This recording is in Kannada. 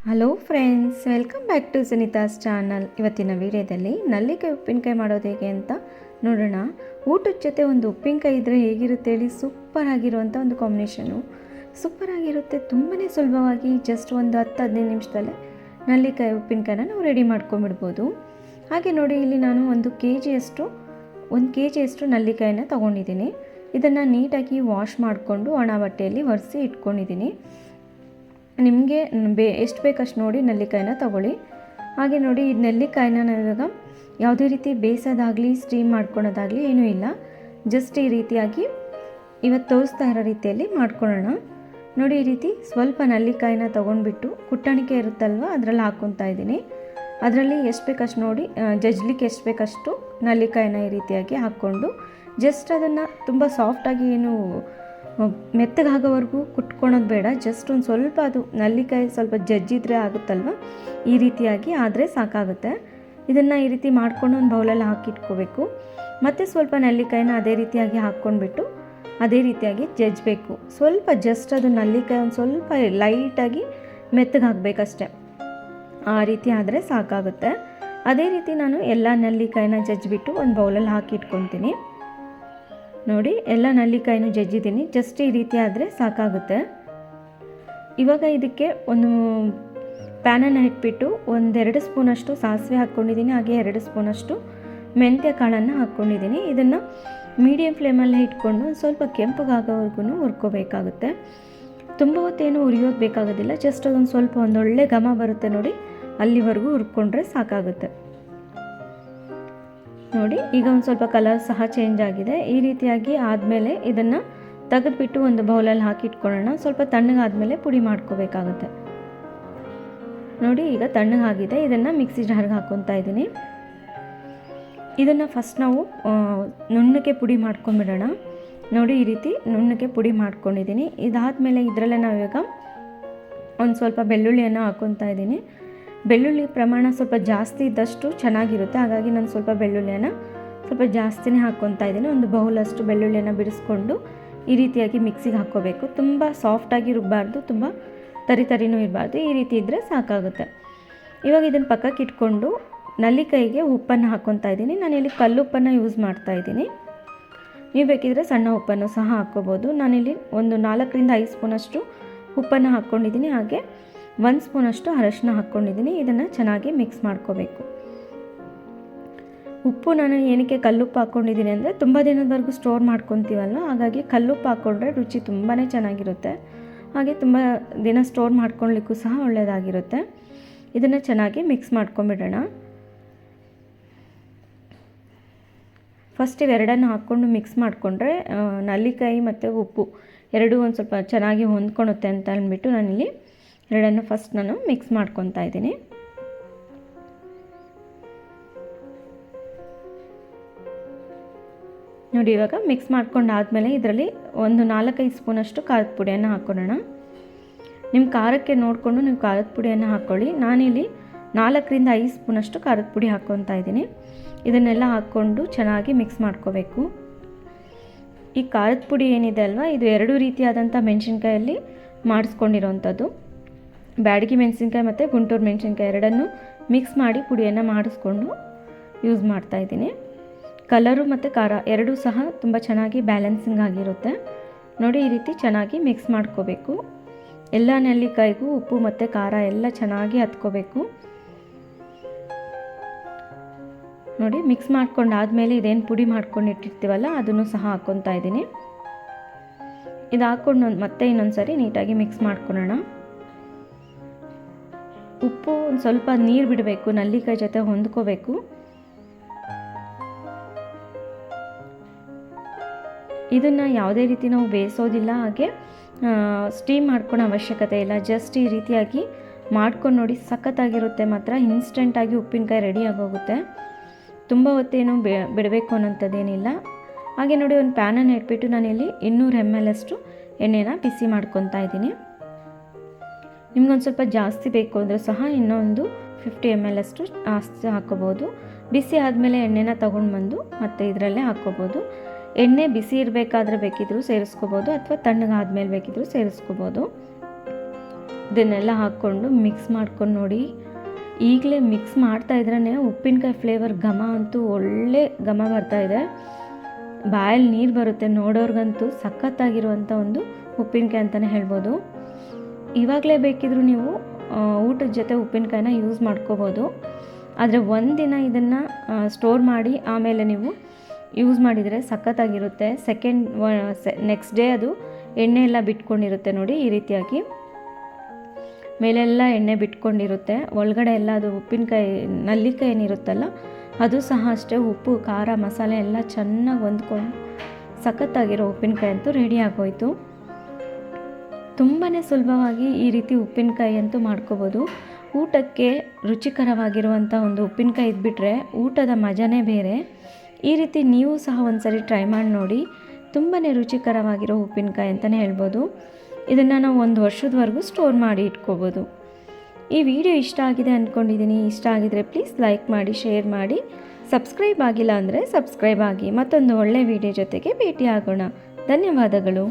Hello friends, welcome back to Sunita's channel. ಇವತ್ತಿನ ವಿಡಿಯೋದಲ್ಲಿ ನಲ್ಲಿಕಾಯಿ ಉಪ್ಪಿನಕಾಯಿ ಮಾಡೋದು ಹೇಗೆ ಅಂತ ನೋಡೋಣ. ಊಟದ ಜೊತೆ ಒಂದು ಉಪ್ಪಿನಕಾಯಿ ಇದ್ದರೆ ಹೇಗಿರುತ್ತೆ ಹೇಳಿ, ಸೂಪರ್ ಆಗಿರುವಂಥ ಒಂದು ಕಾಂಬಿನೇಷನು. ಸೂಪರ್ ಆಗಿರುತ್ತೆ, ತುಂಬಾ ಸುಲಭವಾಗಿ ಜಸ್ಟ್ ಒಂದು 10-15 ನಿಮಿಷದಲ್ಲೇ ನಲ್ಲಿಕಾಯಿ ಉಪ್ಪಿನಕಾಯಿನ ನಾವು ರೆಡಿ ಮಾಡ್ಕೊಂಬಿಡ್ಬೋದು. ಹಾಗೆ ನೋಡಿ, ಇಲ್ಲಿ ನಾನು 1 ಕೆ ಜಿಯಷ್ಟು ನಲ್ಲಿಕಾಯಿನ ತೊಗೊಂಡಿದ್ದೀನಿ. ಇದನ್ನು ನೀಟಾಗಿ ವಾಶ್ ಮಾಡಿಕೊಂಡು ಒಣ ಬಟ್ಟೆಯಲ್ಲಿ ಒರೆಸಿ ಇಟ್ಕೊಂಡಿದ್ದೀನಿ. ನಿಮಗೆ ಎಷ್ಟು ಬೇಕಷ್ಟು ನೋಡಿ ನೆಲ್ಲಿಕಾಯಿನ ತೊಗೊಳ್ಳಿ. ಹಾಗೆ ನೋಡಿ, ಈ ನೆಲ್ಲಿಕಾಯಿನ ನಾವಿವಾಗ ಯಾವುದೇ ರೀತಿ ಬೇಯಿಸೋದಾಗಲಿ ಸ್ಟೀಮ್ ಮಾಡ್ಕೊಳೋದಾಗಲಿ ಏನೂ ಇಲ್ಲ. ಜಸ್ಟ್ ಈ ರೀತಿಯಾಗಿ ಇವತ್ತು ತೋರಿಸ್ತಾ ಇರೋ ರೀತಿಯಲ್ಲಿ ಮಾಡ್ಕೊಳ್ಳೋಣ. ನೋಡಿ, ಈ ರೀತಿ ಸ್ವಲ್ಪ ನೆಲ್ಲಿಕಾಯಿನ ತೊಗೊಂಡ್ಬಿಟ್ಟು ಕುಟ್ಟಣಿಕೆ ಇರುತ್ತಲ್ವ ಅದರಲ್ಲಿ ಹಾಕ್ಕೊತಾ ಇದ್ದೀನಿ. ಅದರಲ್ಲಿ ಎಷ್ಟು ಬೇಕಷ್ಟು ನೋಡಿ, ಜಜ್ಲಿಕ್ಕೆ ಎಷ್ಟು ಬೇಕಷ್ಟು ನೆಲ್ಲಿಕಾಯಿನ ಈ ರೀತಿಯಾಗಿ ಹಾಕ್ಕೊಂಡು ಜಸ್ಟ್ ಅದನ್ನು ತುಂಬ ಸಾಫ್ಟಾಗಿ ಏನು ಮೆತ್ತಗಾಗೋವರೆಗೂ ಕುಟ್ಕೊಳೋದು ಬೇಡ. ಜಸ್ಟ್ ಒಂದು ಸ್ವಲ್ಪ ಅದು ನೆಲ್ಲಿಕಾಯಿ ಸ್ವಲ್ಪ ಜಜ್ಜಿದ್ರೆ ಆಗುತ್ತಲ್ವ, ಈ ರೀತಿಯಾಗಿ ಆದರೆ ಸಾಕಾಗುತ್ತೆ. ಇದನ್ನು ಈ ರೀತಿ ಮಾಡ್ಕೊಂಡು ಒಂದು ಬೌಲಲ್ಲಿ ಹಾಕಿಟ್ಕೋಬೇಕು. ಮತ್ತು ಸ್ವಲ್ಪ ನೆಲ್ಲಿಕಾಯಿನ ಅದೇ ರೀತಿಯಾಗಿ ಹಾಕ್ಕೊಂಡ್ಬಿಟ್ಟು ಅದೇ ರೀತಿಯಾಗಿ ಜಜ್ಜಬೇಕು. ಸ್ವಲ್ಪ ಜಸ್ಟ್ ಅದು ನೆಲ್ಲಿಕಾಯಿ ಒಂದು ಸ್ವಲ್ಪ ಲೈಟಾಗಿ ಮೆತ್ತಗಾಗಬೇಕಷ್ಟೆ, ಆ ರೀತಿ ಆದರೆ ಸಾಕಾಗುತ್ತೆ. ಅದೇ ರೀತಿ ನಾನು ಎಲ್ಲ ನೆಲ್ಲಿಕಾಯಿನ ಜಜ್ಜಿಬಿಟ್ಟು ಒಂದು ಬೌಲಲ್ಲಿ ಹಾಕಿಟ್ಕೊತೀನಿ. ನೋಡಿ, ಎಲ್ಲ ನೆಲ್ಲಿಕಾಯಿನೂ ಜಜ್ಜಿದ್ದೀನಿ. ಜಸ್ಟ್ ಈ ರೀತಿ ಆದರೆ ಸಾಕಾಗುತ್ತೆ. ಇವಾಗ ಇದಕ್ಕೆ ಒಂದು ಪ್ಯಾನನ್ನು ಇಟ್ಬಿಟ್ಟು 1-2 ಸ್ಪೂನಷ್ಟು ಸಾಸಿವೆ ಹಾಕ್ಕೊಂಡಿದ್ದೀನಿ. ಹಾಗೆ 2 ಸ್ಪೂನಷ್ಟು ಮೆಂತ್ಯ ಕಾಳನ್ನು ಹಾಕ್ಕೊಂಡಿದ್ದೀನಿ. ಇದನ್ನು ಮೀಡಿಯಮ್ ಫ್ಲೇಮಲ್ಲೇ ಇಟ್ಕೊಂಡು ಸ್ವಲ್ಪ ಕೆಂಪಗಾಗೋವರೆಗೂ ಹುರ್ಕೋಬೇಕಾಗುತ್ತೆ. ತುಂಬ ಹೊತ್ತೇನು ಹುರಿಯೋದು ಬೇಕಾಗೋದಿಲ್ಲ. ಜಸ್ಟ್ ಅದೊಂದು ಸ್ವಲ್ಪ ಒಂದೊಳ್ಳೆ ಘಮ ಬರುತ್ತೆ ನೋಡಿ, ಅಲ್ಲಿವರೆಗೂ ಹುರ್ಕೊಂಡ್ರೆ ಸಾಕಾಗುತ್ತೆ. ನೋಡಿ, ಈಗ ಒಂದು ಸ್ವಲ್ಪ ಕಲರ್ ಸಹ ಚೇಂಜ್ ಆಗಿದೆ. ಈ ರೀತಿಯಾಗಿ ಆದಮೇಲೆ ಇದನ್ನು ತೆಗೆದುಬಿಟ್ಟು ಒಂದು ಬೌಲಲ್ಲಿ ಹಾಕಿಟ್ಕೊಳ್ಳೋಣ. ಸ್ವಲ್ಪ ತಣ್ಣಗಾದಮೇಲೆ ಪುಡಿ ಮಾಡ್ಕೋಬೇಕಾಗುತ್ತೆ. ನೋಡಿ, ಈಗ ತಣ್ಣಗಾಗಿದೆ. ಇದನ್ನು ಮಿಕ್ಸಿ ಜಾರ್ಗೆ ಹಾಕ್ಕೊತಾ ಇದ್ದೀನಿ. ಇದನ್ನು ಫಸ್ಟ್ ನಾವು ನುಣ್ಣಗೆ ಪುಡಿ ಮಾಡ್ಕೊಂಬಿಡೋಣ. ನೋಡಿ, ಈ ರೀತಿ ನುಣ್ಣಗೆ ಪುಡಿ ಮಾಡ್ಕೊಂಡಿದ್ದೀನಿ. ಇದಾದಮೇಲೆ ಇದರಲ್ಲೇ ನಾವೀಗ ಒಂದು ಸ್ವಲ್ಪ ಬೆಳ್ಳುಳ್ಳಿಯನ್ನು ಹಾಕ್ಕೊತಾ ಇದ್ದೀನಿ. ಬೆಳ್ಳುಳ್ಳಿ ಪ್ರಮಾಣ ಸ್ವಲ್ಪ ಜಾಸ್ತಿ ಇದ್ದಷ್ಟು ಚೆನ್ನಾಗಿರುತ್ತೆ. ಹಾಗಾಗಿ ನಾನು ಸ್ವಲ್ಪ ಬೆಳ್ಳುಳ್ಳಿಯನ್ನು ಸ್ವಲ್ಪ ಜಾಸ್ತಿನೇ ಹಾಕ್ಕೊತಾ ಇದ್ದೀನಿ. ಒಂದು ಬೌಲಷ್ಟು ಬೆಳ್ಳುಳ್ಳಿಯನ್ನು ಬಿಡಿಸ್ಕೊಂಡು ಈ ರೀತಿಯಾಗಿ ಮಿಕ್ಸಿಗೆ ಹಾಕ್ಕೋಬೇಕು. ತುಂಬ ಸಾಫ್ಟಾಗಿ ರುಬ್ಬಾರ್ದು, ತುಂಬ ತರಿನೂ ಇರಬಾರ್ದು. ಈ ರೀತಿ ಇದ್ದರೆ ಸಾಕಾಗುತ್ತೆ. ಇವಾಗ ಇದನ್ನು ಪಕ್ಕಕ್ಕೆ ಇಟ್ಕೊಂಡು ನಲ್ಲಿಕಾಯಿಗೆ ಉಪ್ಪನ್ನು ಹಾಕ್ಕೊತಾ ಇದ್ದೀನಿ. ನಾನಿಲ್ಲಿ ಕಲ್ಲುಪ್ಪನ್ನು ಯೂಸ್ ಮಾಡ್ತಾಯಿದ್ದೀನಿ. ನೀವು ಬೇಕಿದ್ರೆ ಸಣ್ಣ ಉಪ್ಪನ್ನು ಸಹ ಹಾಕ್ಕೋಬೋದು. ನಾನಿಲ್ಲಿ ಒಂದು 4-5 ಸ್ಪೂನಷ್ಟು ಉಪ್ಪನ್ನು ಹಾಕ್ಕೊಂಡಿದ್ದೀನಿ. ಹಾಗೆ 1 ಸ್ಪೂನಷ್ಟು ಅರಶಿನ ಹಾಕ್ಕೊಂಡಿದ್ದೀನಿ. ಇದನ್ನು ಚೆನ್ನಾಗಿ ಮಿಕ್ಸ್ ಮಾಡ್ಕೋಬೇಕು. ಉಪ್ಪು ನಾನು ಏನಕ್ಕೆ ಕಲ್ಲುಪ್ಪು ಹಾಕ್ಕೊಂಡಿದ್ದೀನಿ ಅಂದರೆ, ತುಂಬ ದಿನದವರೆಗೂ ಸ್ಟೋರ್ ಮಾಡ್ಕೊತೀವಲ್ಲ, ಹಾಗಾಗಿ ಕಲ್ಲುಪ್ಪು ಹಾಕ್ಕೊಂಡ್ರೆ ರುಚಿ ತುಂಬಾ ಚೆನ್ನಾಗಿರುತ್ತೆ. ಹಾಗೆ ತುಂಬ ದಿನ ಸ್ಟೋರ್ ಮಾಡ್ಕೊಳ್ಲಿಕ್ಕೂ ಸಹ ಒಳ್ಳೆಯದಾಗಿರುತ್ತೆ. ಇದನ್ನು ಚೆನ್ನಾಗಿ ಮಿಕ್ಸ್ ಮಾಡ್ಕೊಂಬಿಡೋಣ. ಫಸ್ಟ್ ಇವೆರಡನ್ನು ಹಾಕ್ಕೊಂಡು ಮಿಕ್ಸ್ ಮಾಡಿಕೊಂಡ್ರೆ ನಲ್ಲಿಕಾಯಿ ಮತ್ತು ಉಪ್ಪು ಎರಡೂ ಒಂದು ಸ್ವಲ್ಪ ಚೆನ್ನಾಗಿ ಹೊಂದ್ಕೊಳುತ್ತೆ ಅಂತ ಅಂದ್ಬಿಟ್ಟು ನಾನಿಲ್ಲಿ ಎರಡನ್ನು ಫಸ್ಟ್ ನಾನು ಮಿಕ್ಸ್ ಮಾಡ್ಕೊತಾ ಇದ್ದೀನಿ. ನೋಡಿ, ಇವಾಗ ಮಿಕ್ಸ್ ಮಾಡ್ಕೊಂಡಾದಮೇಲೆ ಇದರಲ್ಲಿ ಒಂದು 4-5 ಸ್ಪೂನಷ್ಟು ಖಾರದ ಪುಡಿಯನ್ನು ಹಾಕ್ಕೊಳ್ಳೋಣ. ನಿಮ್ಮ ಖಾರಕ್ಕೆ ನೋಡಿಕೊಂಡು ನೀವು ಖಾರದ ಪುಡಿಯನ್ನು ಹಾಕ್ಕೊಳ್ಳಿ. ನಾನಿಲ್ಲಿ 4-5 ಸ್ಪೂನಷ್ಟು ಖಾರದ ಪುಡಿ ಹಾಕ್ಕೊತಾ ಇದ್ದೀನಿ. ಇದನ್ನೆಲ್ಲ ಹಾಕ್ಕೊಂಡು ಚೆನ್ನಾಗಿ ಮಿಕ್ಸ್ ಮಾಡ್ಕೋಬೇಕು. ಈ ಖಾರದ ಪುಡಿ ಏನಿದೆ ಅಲ್ವಾ, ಇದು 2 ರೀತಿಯಾದಂಥ ಮೆಣಸಿನ್ಕಾಯಲ್ಲಿ ಮಾಡಿಸ್ಕೊಂಡಿರೋವಂಥದ್ದು. ಬ್ಯಾಡಗಿ ಮೆಣಸಿನ್ಕಾಯಿ ಮತ್ತು ಗುಂಟೂರು ಮೆಣಸಿನ್ಕಾಯಿ ಎರಡನ್ನು ಮಿಕ್ಸ್ ಮಾಡಿ ಪುಡಿಯನ್ನು ಮಾಡಿಸ್ಕೊಂಡು ಯೂಸ್ ಮಾಡ್ತಾಯಿದ್ದೀನಿ. ಕಲರು ಮತ್ತು ಖಾರ ಎರಡೂ ಸಹ ತುಂಬ ಚೆನ್ನಾಗಿ ಬ್ಯಾಲೆನ್ಸಿಂಗ್ ಆಗಿರುತ್ತೆ. ನೋಡಿ, ಈ ರೀತಿ ಚೆನ್ನಾಗಿ ಮಿಕ್ಸ್ ಮಾಡ್ಕೋಬೇಕು. ಎಲ್ಲ ನೆಲ್ಲಿಕಾಯಿಗೂ ಉಪ್ಪು ಮತ್ತು ಖಾರ ಎಲ್ಲ ಚೆನ್ನಾಗಿ ಹತ್ಕೋಬೇಕು. ನೋಡಿ, ಮಿಕ್ಸ್ ಮಾಡ್ಕೊಂಡಾದಮೇಲೆ ಇದೇನು ಪುಡಿ ಮಾಡ್ಕೊಂಡಿಟ್ಟಿರ್ತೀವಲ್ಲ ಅದನ್ನು ಸಹ ಹಾಕ್ಕೊತಾ ಇದ್ದೀನಿ. ಇದು ಹಾಕ್ಕೊಂಡು ಮತ್ತೆ ಇನ್ನೊಂದು ಸರಿ ನೀಟಾಗಿ ಮಿಕ್ಸ್ ಮಾಡ್ಕೊಳ್ಳೋಣ. ಉಪ್ಪು ಒಂದು ಸ್ವಲ್ಪ ನೀರು ಬಿಡಬೇಕು, ನಲ್ಲಿಕಾಯಿ ಜೊತೆ ಹೊಂದ್ಕೋಬೇಕು. ಇದನ್ನು ಯಾವುದೇ ರೀತಿ ನಾವು ಬೇಯಿಸೋದಿಲ್ಲ, ಹಾಗೆ ಸ್ಟೀಮ್ ಮಾಡ್ಕೊಳೋ ಅವಶ್ಯಕತೆ ಇಲ್ಲ. ಜಸ್ಟ್ ಈ ರೀತಿಯಾಗಿ ಮಾಡ್ಕೊಂಡು ನೋಡಿ, ಸಖತ್ತಾಗಿರುತ್ತೆ. ಮಾತ್ರ ಇನ್ಸ್ಟೆಂಟಾಗಿ ಉಪ್ಪಿನಕಾಯಿ ರೆಡಿ ಆಗೋಗುತ್ತೆ. ತುಂಬ ಹೊತ್ತೇನು ಬಿಡಬೇಕು ಅನ್ನೋಂಥದ್ದೇನಿಲ್ಲ. ಹಾಗೆ ನೋಡಿ, ಒಂದು ಪ್ಯಾನನ್ನು ಇಟ್ಬಿಟ್ಟು ನಾನಿಲ್ಲಿ 200 ml ಅಷ್ಟು ಎಣ್ಣೆನ ಬಿಸಿ ಮಾಡ್ಕೊತಾ ಇದ್ದೀನಿ. ನಿಮ್ಗೊಂದು ಸ್ವಲ್ಪ ಜಾಸ್ತಿ ಬೇಕು ಅಂದರೆ ಸಹ ಇನ್ನೊಂದು 50 ml ಅಷ್ಟು ಜಾಸ್ತಿ ಹಾಕ್ಕೋಬೋದು. ಬಿಸಿ ಆದಮೇಲೆ ಎಣ್ಣೆನ ತೊಗೊಂಡು ಬಂದು ಮತ್ತೆ ಇದರಲ್ಲೇ ಹಾಕ್ಕೋಬೋದು. ಎಣ್ಣೆ ಬಿಸಿ ಇರಬೇಕಾದ್ರೆ ಬೇಕಿದ್ರೂ ಸೇರಿಸ್ಕೋಬೋದು, ಅಥವಾ ತಣ್ಣಗಾದ್ಮೇಲೆ ಬೇಕಿದ್ರೂ ಸೇರಿಸ್ಕೋಬೋದು. ಇದನ್ನೆಲ್ಲ ಹಾಕ್ಕೊಂಡು ಮಿಕ್ಸ್ ಮಾಡ್ಕೊಂಡು ನೋಡಿ. ಈಗಲೇ ಮಿಕ್ಸ್ ಮಾಡ್ತಾ ಇದ್ರೇ ಉಪ್ಪಿನಕಾಯಿ ಫ್ಲೇವರ್ ಘಮ ಅಂತೂ ಒಳ್ಳೆ ಘಮ ಬರ್ತಾಯಿದೆ. ಬಾಯಲ್ಲಿ ನೀರು ಬರುತ್ತೆ, ನೋಡೋರ್ಗಂತೂ ಸಖತ್ತಾಗಿರುವಂಥ ಒಂದು ಉಪ್ಪಿನಕಾಯಿ ಅಂತಲೇ ಹೇಳ್ಬೋದು. ಇವಾಗಲೇ ಬೇಕಿದ್ರೂ ನೀವು ಊಟದ ಜೊತೆ ಉಪ್ಪಿನಕಾಯಿನ ಯೂಸ್ ಮಾಡ್ಕೋಬೋದು. ಆದರೆ ಒಂದಿನ ಇದನ್ನು ಸ್ಟೋರ್ ಮಾಡಿ ಆಮೇಲೆ ನೀವು ಯೂಸ್ ಮಾಡಿದರೆ ಸಖತ್ತಾಗಿರುತ್ತೆ. ನೆಕ್ಸ್ಟ್ ಡೇ ಅದು ಎಣ್ಣೆ ಎಲ್ಲ ಬಿಟ್ಕೊಂಡಿರುತ್ತೆ ನೋಡಿ. ಈ ರೀತಿಯಾಗಿ ಮೇಲೆಲ್ಲ ಎಣ್ಣೆ ಬಿಟ್ಕೊಂಡಿರುತ್ತೆ, ಒಳಗಡೆ ಎಲ್ಲ ಅದು ಉಪ್ಪಿನಕಾಯಿ ನಲ್ಲಿಕಾಯಿ ಏನಿರುತ್ತಲ್ಲ ಅದು ಸಹ ಅಷ್ಟೇ ಉಪ್ಪು ಖಾರ ಮಸಾಲೆ ಎಲ್ಲ ಚೆನ್ನಾಗಿ ಹೊಂದ್ಕೊಂಡು ಸಖತ್ತಾಗಿರೋ ಉಪ್ಪಿನಕಾಯಿ ಅಂತೂ ರೆಡಿ ಆಗೋಯಿತು. ತುಂಬಾ ಸುಲಭವಾಗಿ ಈ ರೀತಿ ಉಪ್ಪಿನಕಾಯಿ ಅಂತೂ ಮಾಡ್ಕೋಬೋದು. ಊಟಕ್ಕೆ ರುಚಿಕರವಾಗಿರುವಂಥ ಒಂದು ಉಪ್ಪಿನಕಾಯಿ ಇದ್ಬಿಟ್ರೆ ಊಟದ ಮಜಾನೇ ಬೇರೆ. ಈ ರೀತಿ ನೀವು ಸಹ ಒಂದ್ಸರಿ ಟ್ರೈ ಮಾಡಿ ನೋಡಿ. ತುಂಬಾ ರುಚಿಕರವಾಗಿರೋ ಉಪ್ಪಿನಕಾಯಿ ಅಂತಲೇ ಹೇಳ್ಬೋದು. ಇದನ್ನು ನಾವು 1 ವರ್ಷದವರೆಗೂ ಸ್ಟೋರ್ ಮಾಡಿ ಇಟ್ಕೋಬೋದು. ಈ ವಿಡಿಯೋ ಇಷ್ಟ ಆಗಿದೆ ಅಂದ್ಕೊಂಡಿದ್ದೀನಿ. ಇಷ್ಟ ಆಗಿದರೆ ಪ್ಲೀಸ್ ಲೈಕ್ ಮಾಡಿ, ಶೇರ್ ಮಾಡಿ, ಸಬ್ಸ್ಕ್ರೈಬ್ ಆಗಿಲ್ಲ ಅಂದರೆ ಸಬ್ಸ್ಕ್ರೈಬ್ ಆಗಿ. ಮತ್ತೊಂದು ಒಳ್ಳೆಯ ವಿಡಿಯೋ ಜೊತೆಗೆ ಭೇಟಿ ಆಗೋಣ. ಧನ್ಯವಾದಗಳು.